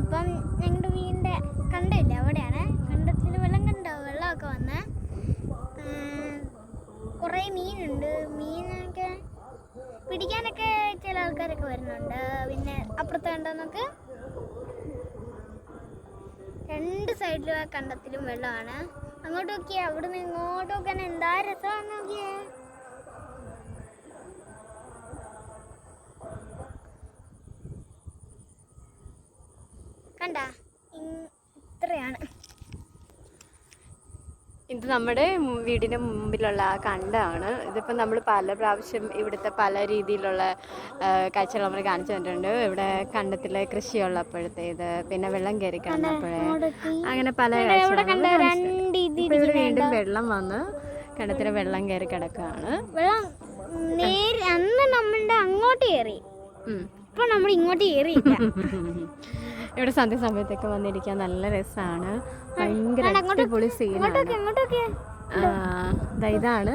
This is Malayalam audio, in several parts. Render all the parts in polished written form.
ഇപ്പം ഞങ്ങളുടെ വീടിൻ്റെ കണ്ടമില്ല, അവിടെയാണ്. കണ്ടത്തിൽ വെള്ളമൊക്കെ വന്ന് കുറേ മീനുണ്ട്. മീനൊക്കെ പിടിക്കാനൊക്കെ ചില ആൾക്കാരൊക്കെ വരുന്നുണ്ട്. പിന്നെ അപ്പുറത്ത് കണ്ടെന്നൊക്കെ രണ്ട് സൈഡിലും ആ കണ്ടത്തിലും വെള്ളമാണ്. അങ്ങോട്ട് നോക്കിയേ, അവിടുന്ന് ഇങ്ങോട്ട് നോക്കാൻ എന്താ രസമാണ് നോക്കിയേ. കണ്ട ഇത്രയാണ്. ഇത് നമ്മുടെ വീടിൻ്റെ മുമ്പിലുള്ള ആ കണ്ടമാണ്. ഇതിപ്പോൾ നമ്മൾ പല പ്രാവശ്യം ഇവിടുത്തെ പല രീതിയിലുള്ള കാഴ്ചകൾ നമ്മൾ കാണിച്ചു തന്നിട്ടുണ്ട്. ഇവിടെ കണ്ടത്തിലെ കൃഷിയുള്ളപ്പോഴത്തേത്, പിന്നെ വെള്ളം കയറി കിടന്നപ്പോഴേ, അങ്ങനെ പല കാഴ്ചകളും. വീണ്ടും വെള്ളം വന്ന് കണ്ടത്തിലെ വെള്ളം കയറി കിടക്കുകയാണ്. അന്ന് നമ്മളുടെ അങ്ങോട്ട് കയറി, ഇപ്പൊ നമ്മൾ ഇങ്ങോട്ട് കയറിയില്ല. ഇവിടെ സന്ധ്യസമയത്തൊക്കെ വന്നിരിക്കാൻ നല്ല രസമാണ്. ഭയങ്കര അടിപൊളി സീനാണ്. ഇതാണ്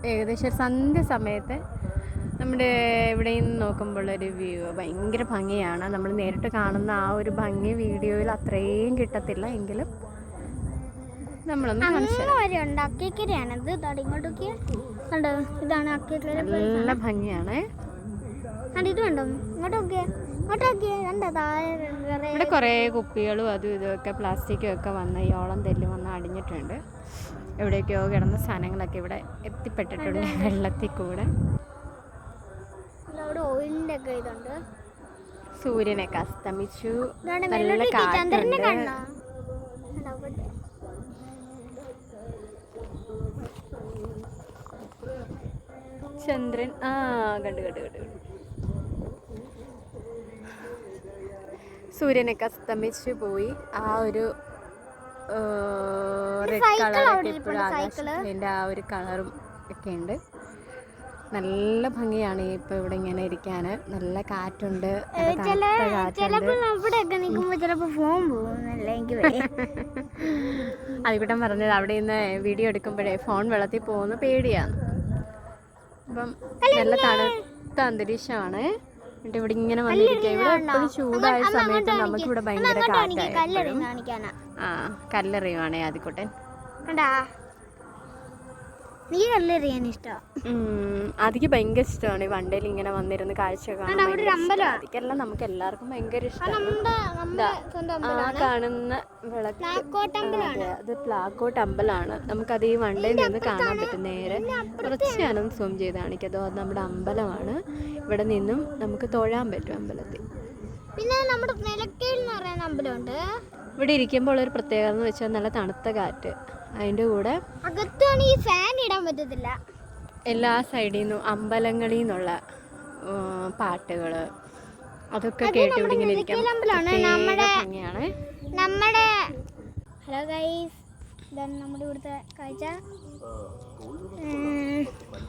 ഏകദേശം സന്ധ്യ സമയത്ത് നമ്മുടെ ഇവിടെ നിന്ന് നോക്കുമ്പോഴൊരു വ്യൂ. ഭയങ്കര ഭംഗിയാണ്. നമ്മൾ നേരിട്ട് കാണുന്ന ആ ഒരു ഭംഗി വീഡിയോയിൽ അത്രയും കിട്ടത്തില്ല, എങ്കിലും നമ്മളൊന്ന് നല്ല ഭംഗിയാണ്. ഇത് കണ്ടോ, ഇവിടെ കുറേ കുപ്പികളും അതും ഇതുമൊക്കെ പ്ലാസ്റ്റിക്കും ഒക്കെ വന്ന് ഈ ഓളം തെല്ലും വന്ന് അടിഞ്ഞിട്ടുണ്ട്. എവിടെയൊക്കെയോ കിടന്ന സാധനങ്ങളൊക്കെ ഇവിടെ എത്തിപ്പെട്ടിട്ടുണ്ട് വെള്ളത്തിൽ കൂടെ. സൂര്യനൊക്കെ അസ്തമിച്ചു, നല്ല കാറ്റുണ്ട്. ചന്ദ്രൻ കണ്ടു. സൂര്യനൊക്കെ അസ്തമിച്ചു പോയി. ആ ഒരു റെഡ് കളറൊക്കെ ഇപ്പോഴും ആകാശത്തിൻ്റെ ആ ഒരു കളറും ഒക്കെ ഉണ്ട്. നല്ല ഭംഗിയാണ് ഇപ്പോൾ ഇവിടെ ഇങ്ങനെ ഇരിക്കാൻ. നല്ല കാറ്റുണ്ട്. അതികൂട്ടം പറഞ്ഞത് അവിടെ നിന്ന് വീഡിയോ എടുക്കുമ്പോഴേ ഫോൺ വെള്ളത്തിൽ പോകുന്ന പേടിയാണ്. അപ്പം നല്ല തണുത്ത അന്തരീക്ഷമാണ്. എന്നിട്ട് ഇവിടെ ഇങ്ങനെ വന്നിരിക്കുക. ഇവിടെ എപ്പോഴും ചൂടായ സമയത്ത് നമുക്കിവിടെ ഭയങ്കര കാറ്റാണ്. കല്ലെറിയുവാണേ ആദ്യക്കുട്ടൻ. അതിക്ക് ഭയങ്കര ഇഷ്ടമാണ് ഈ വണ്ടയിൽ ഇങ്ങനെ വന്നിരുന്ന് കാഴ്ച കാണാൻ. അതിക്കെല്ലാം നമുക്ക് എല്ലാവർക്കും ഭയങ്കര ഇഷ്ടമാണ്. ആ കാണുന്ന വിളക്ക് അത് പ്ലാക്കോട്ട് അമ്പലമാണ്. നമുക്കത് ഈ വണ്ടയിൽ നിന്ന് കാണാൻ പറ്റും. നേരെ കുറച്ച് ഞാനൊന്ന് സൂം ചെയ്ത് കാണിക്കാം. അത് നമ്മുടെ അമ്പലമാണ്. ഇവിടെ നിന്നും നമുക്ക് തൊഴാൻ പറ്റും അമ്പലത്തിൽ. പിന്നെ നമ്മുടെ നിലയ്ക്കൽ എന്ന് പറയുന്ന അമ്പലമുണ്ട്. ഇവിടെ ഇരിക്കുമ്പോൾ ഒരു പ്രത്യേകത എന്ന് വെച്ചാൽ നല്ല തണുത്ത കാറ്റ്. അതിൻ്റെ കൂടെ അകത്താണെങ്കിൽ ഫാൻ ഇടാൻ പറ്റത്തില്ല. എല്ലാ സൈഡിൽ നിന്നും അമ്പലങ്ങളിൽ നിന്നുള്ള പാട്ടുകൾ അതൊക്കെ കേട്ട് ഇവിടെ ഇങ്ങനെ ഇരിക്കാൻ ഭംഗിയാണ്. ഹലോ ഗൈസ്, ഇതാണ് നമ്മുടെ ഇവിടുത്തെ കാഴ്ച.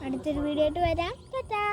അടുത്തൊരു വീഡിയോ ആയിട്ട് വരാം. ടാറ്റാ.